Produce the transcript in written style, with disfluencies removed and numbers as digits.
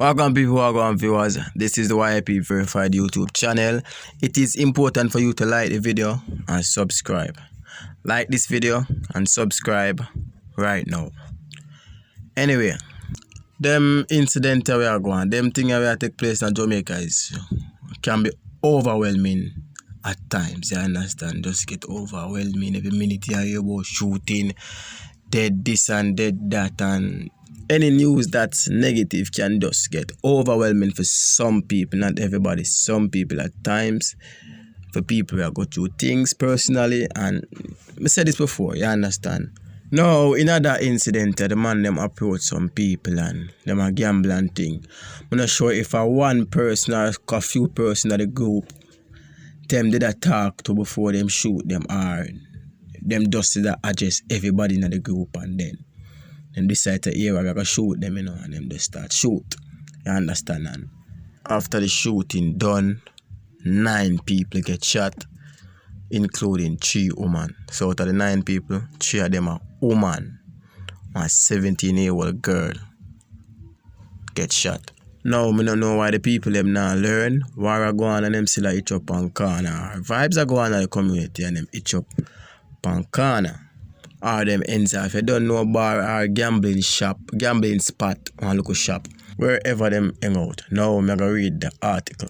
Welcome people, welcome viewers. This is the YIP verified YouTube channel. It is important for you to like the video and subscribe. Like this video and subscribe right now. Anyway, them incident we are going, them thing we are take place in Jamaica can be overwhelming at times. You understand? Just get overwhelming every minute you hear about shooting, dead this and dead that, and any news that's negative can just get overwhelming for some people, not everybody. Some people at times, for people who go through things personally, and I said this before, you understand? Now, in that incident, the man them approach some people and them a gamble and thing. I'm not sure if a one person or a few person of the group them did a talk to before them shoot them, or them just did address everybody in the group, and then decide to hear we're gonna shoot them, and them just start shoot. You understand? And after the shooting done, 9 people get shot, including 3 women. So out of the 9 people, 3 of them are women. A 17-year-old girl get shot. Now, I don't know why the people them now learn. War are going and them still itch up on corner. Vibes are going on the community and them itch up on corner. Or them ends if you don't know bar or gambling spot or local shop, wherever them hang out. Now I'm gonna read the article.